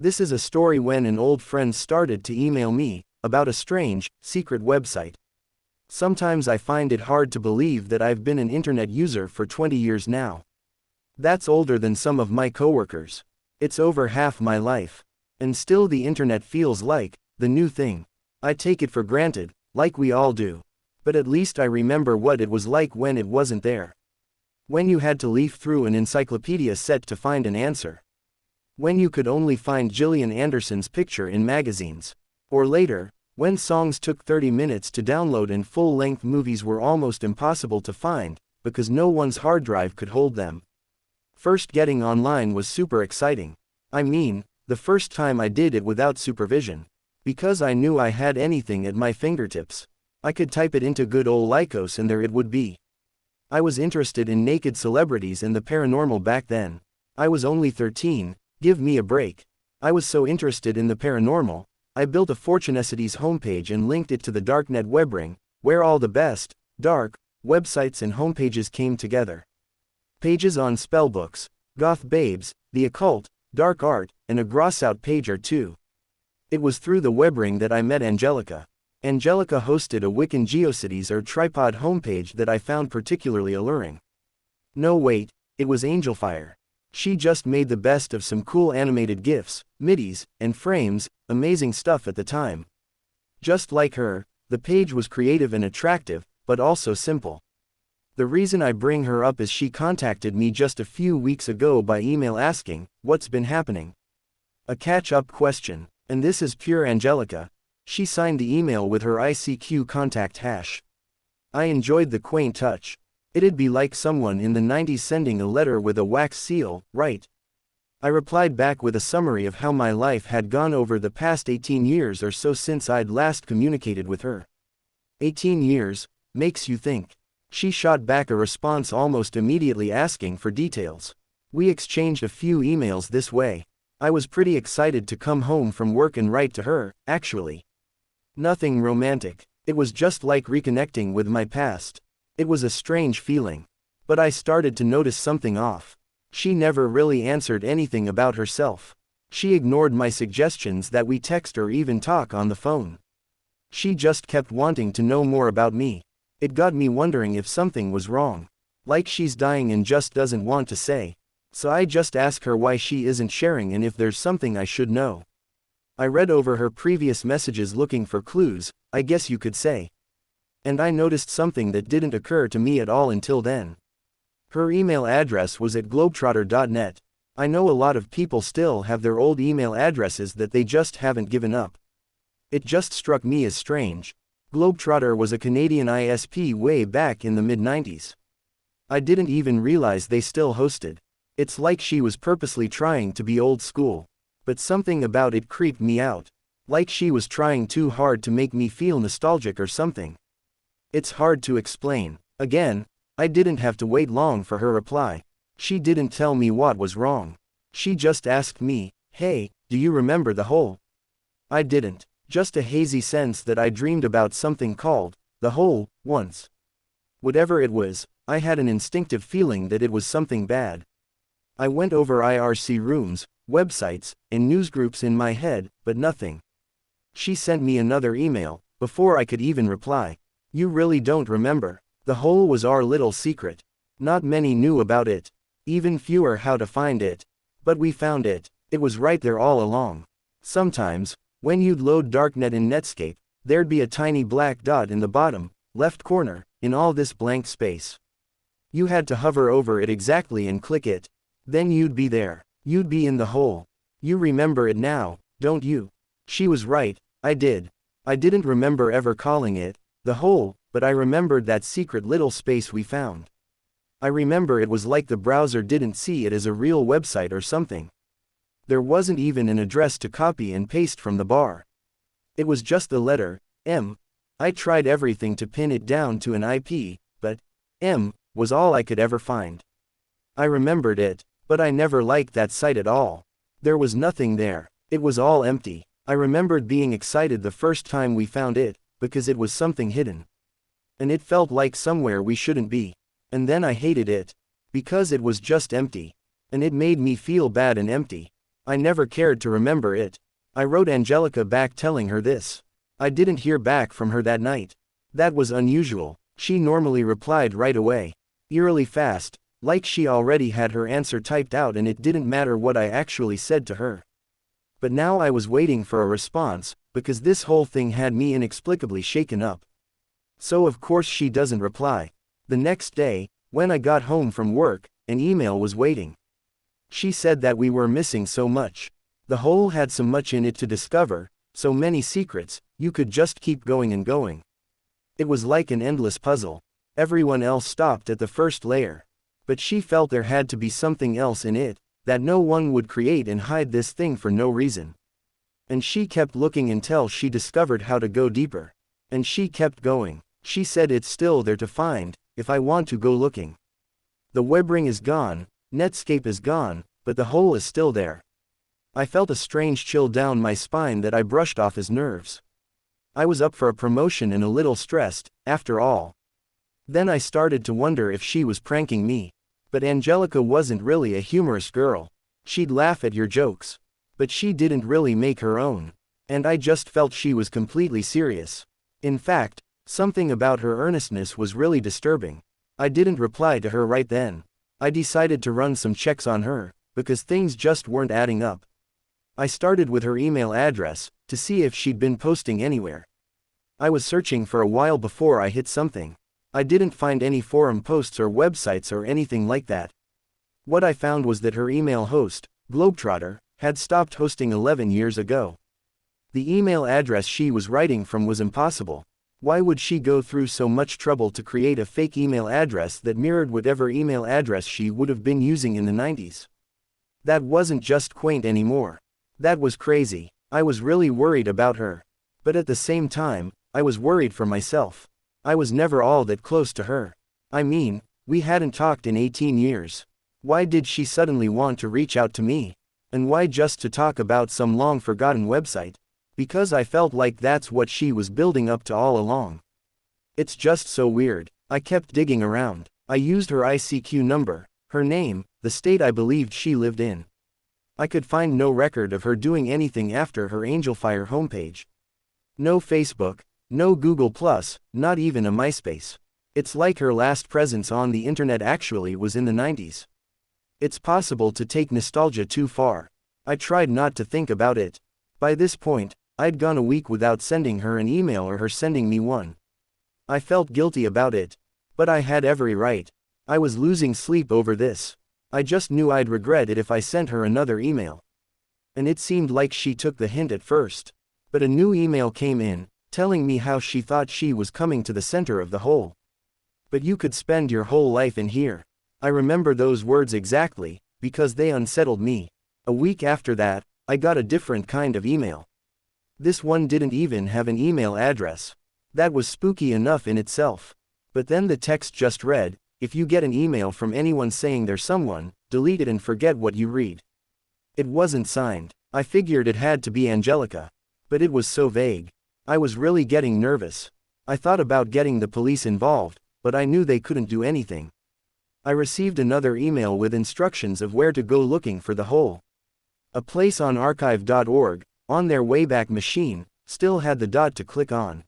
This is a story when an old friend started to email me about a strange, secret website. Sometimes I find it hard to believe that I've been an internet user for 20 years now. That's older than some of my coworkers. It's over half my life. And still the internet feels like the new thing. I take it for granted, like we all do. But at least I remember what it was like when it wasn't there. When you had to leaf through an encyclopedia set to find an answer. When you could only find Gillian Anderson's picture in magazines. Or later, when songs took 30 minutes to download and full-length movies were almost impossible to find, because no one's hard drive could hold them. First getting online was super exciting. I mean, the first time I did it without supervision. Because I knew I had anything at my fingertips. I could type it into good old Lycos and there it would be. I was interested in naked celebrities and the paranormal back then. I was only 13, give me a break. I was so interested in the paranormal, I built a Fortunecities homepage and linked it to the darknet webring, where all the best, dark, websites and homepages came together. Pages on spellbooks, goth babes, the occult, dark art, and a gross-out page or two. It was through the webring that I met Angelica. Angelica hosted a Wiccan GeoCities or tripod homepage that I found particularly alluring. No wait, it was Angelfire. She just made the best of some cool animated GIFs, MIDIs, and frames, amazing stuff at the time. Just like her, the page was creative and attractive, but also simple. The reason I bring her up is she contacted me just a few weeks ago by email asking, "What's been happening?" A catch-up question, and this is pure Angelica. She signed the email with her ICQ contact hash. I enjoyed the quaint touch. It'd be like someone in the 90s sending a letter with a wax seal, right? I replied back with a summary of how my life had gone over the past 18 years or so since I'd last communicated with her. 18 years, makes you think. She shot back a response almost immediately asking for details. We exchanged a few emails this way. I was pretty excited to come home from work and write to her, actually. Nothing romantic. It was just like reconnecting with my past. It was a strange feeling. But I started to notice something off. She never really answered anything about herself. She ignored my suggestions that we text or even talk on the phone. She just kept wanting to know more about me. It got me wondering if something was wrong. Like she's dying and just doesn't want to say. So I just asked her why she isn't sharing and if there's something I should know. I read over her previous messages looking for clues, I guess you could say. And I noticed something that didn't occur to me at all until then. Her email address was at globetrotter.net. I know a lot of people still have their old email addresses that they just haven't given up. It just struck me as strange. Globetrotter was a Canadian ISP way back in the mid-90s. I didn't even realize they still hosted. It's like she was purposely trying to be old school. But something about it creeped me out. Like she was trying too hard to make me feel nostalgic or something. It's hard to explain. Again, I didn't have to wait long for her reply. She didn't tell me what was wrong. She just asked me, "Hey, do you remember the hole?" I didn't. Just a hazy sense that I dreamed about something called the hole once. Whatever it was, I had an instinctive feeling that it was something bad. I went over IRC rooms, websites, and newsgroups in my head, but nothing. She sent me another email, before I could even reply. "You really don't remember? The hole was our little secret. Not many knew about it. Even fewer how to find it. But we found it. It was right there all along. Sometimes, when you'd load Darknet in Netscape, there'd be a tiny black dot in the bottom, left corner, in all this blank space. You had to hover over it exactly and click it. Then you'd be there. You'd be in the hole. You remember it now, don't you?" She was right, I did. I didn't remember ever calling it the hole, but I remembered that secret little space we found. I remember it was like the browser didn't see it as a real website or something. There wasn't even an address to copy and paste from the bar. It was just the letter M. I tried everything to pin it down to an IP, but M was all I could ever find. I remembered it, but I never liked that site at all. There was nothing there. It was all empty. I remembered being excited the first time we found it, because it was something hidden. And it felt like somewhere we shouldn't be. And then I hated it. Because it was just empty. And it made me feel bad and empty. I never cared to remember it. I wrote Angelica back telling her this. I didn't hear back from her that night. That was unusual. She normally replied right away. Eerily fast, like she already had her answer typed out and it didn't matter what I actually said to her. But now I was waiting for a response, because this whole thing had me inexplicably shaken up. So of course she doesn't reply. The next day, when I got home from work, an email was waiting. She said that we were missing so much. The hole had so much in it to discover, so many secrets, you could just keep going and going. It was like an endless puzzle. Everyone else stopped at the first layer. But she felt there had to be something else in it, that no one would create and hide this thing for no reason. And she kept looking until she discovered how to go deeper. And she kept going. She said it's still there to find, if I want to go looking. The web ring is gone, Netscape is gone, but the hole is still there. I felt a strange chill down my spine that I brushed off as nerves. I was up for a promotion and a little stressed, after all. Then I started to wonder if she was pranking me. But Angelica wasn't really a humorous girl. She'd laugh at your jokes. But she didn't really make her own. And I just felt she was completely serious. In fact, something about her earnestness was really disturbing. I didn't reply to her right then. I decided to run some checks on her, because things just weren't adding up. I started with her email address, to see if she'd been posting anywhere. I was searching for a while before I hit something. I didn't find any forum posts or websites or anything like that. What I found was that her email host, Globetrotter, had stopped hosting 11 years ago. The email address she was writing from was impossible. Why would she go through so much trouble to create a fake email address that mirrored whatever email address she would have been using in the 90s? That wasn't just quaint anymore. That was crazy. I was really worried about her. But at the same time, I was worried for myself. I was never all that close to her. I mean, we hadn't talked in 18 years. Why did she suddenly want to reach out to me? And why just to talk about some long-forgotten website? Because I felt like that's what she was building up to all along. It's just so weird. I kept digging around. I used her ICQ number, her name, the state I believed she lived in. I could find no record of her doing anything after her Angelfire homepage. No Facebook, no Google+, not even a MySpace. It's like her last presence on the internet actually was in the 90s. It's possible to take nostalgia too far. I tried not to think about it. By this point, I'd gone a week without sending her an email or her sending me one. I felt guilty about it. But I had every right. I was losing sleep over this. I just knew I'd regret it if I sent her another email. And it seemed like she took the hint at first. But a new email came in, telling me how she thought she was coming to the center of the hole. But you could spend your whole life in here. I remember those words exactly, because they unsettled me. A week after that, I got a different kind of email. This one didn't even have an email address. That was spooky enough in itself. But then the text just read, "If you get an email from anyone saying they're someone, delete it and forget what you read." It wasn't signed. I figured it had to be Angelica. But it was so vague. I was really getting nervous. I thought about getting the police involved, but I knew they couldn't do anything. I received another email with instructions of where to go looking for the hole. A place on archive.org, on their Wayback Machine, still had the dot to click on.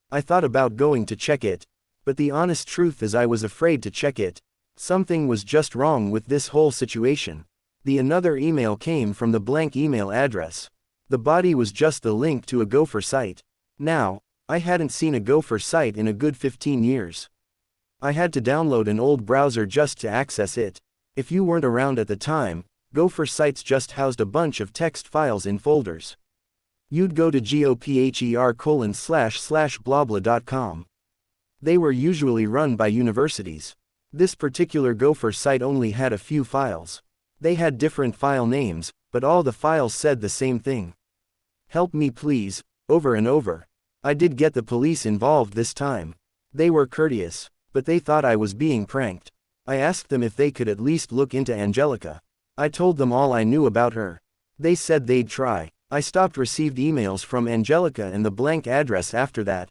I thought about going to check it. But the honest truth is I was afraid to check it. Something was just wrong with this whole situation. The another email came from the blank email address. The body was just the link to a Gopher site. Now, I hadn't seen a Gopher site in a good 15 years. I had to download an old browser just to access it. If you weren't around at the time, Gopher sites just housed a bunch of text files in folders. You'd go to gopher//blabla.com. They were usually run by universities. This particular Gopher site only had a few files. They had different file names, but all the files said the same thing. "Help me please," over and over. I did get the police involved this time. They were courteous, but they thought I was being pranked. I asked them if they could at least look into Angelica. I told them all I knew about her. They said they'd try. I stopped received emails from Angelica and the blank address after that.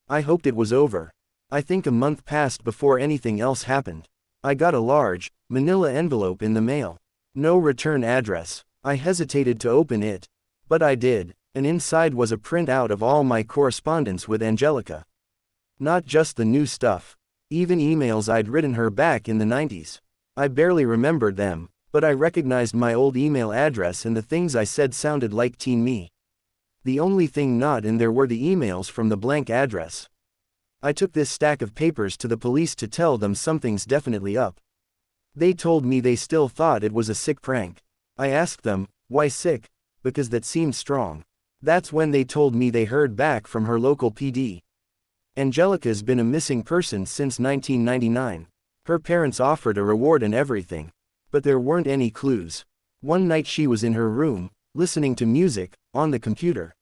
I hoped it was over. I think a month passed before anything else happened. I got a large, manila envelope in the mail. No return address. I hesitated to open it. But I did, and inside was a printout of all my correspondence with Angelica. Not just the new stuff. Even emails I'd written her back in the 90s. I barely remembered them, but I recognized my old email address and the things I said sounded like teen me. The only thing not in there were the emails from the blank address. I took this stack of papers to the police to tell them something's definitely up. They told me they still thought it was a sick prank. I asked them, why sick? Because that seemed strong. That's when they told me they heard back from her local PD. Angelica's been a missing person since 1999. Her parents offered a reward and everything. But there weren't any clues. One night she was in her room, listening to music, on the computer.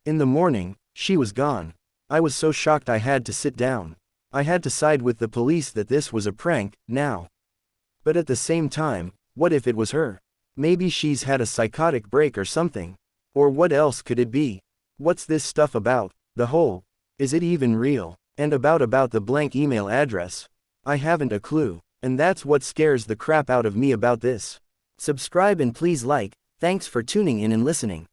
In the morning, she was gone. I was so shocked I had to sit down. I had to side with the police that this was a prank, now. But at the same time, what if it was her? Maybe she's had a psychotic break or something. Or what else could it be? What's this stuff about? The whole. Is it even real? And about the blank email address? I haven't a clue. And that's what scares the crap out of me about this. Subscribe and please like. Thanks for tuning in and listening.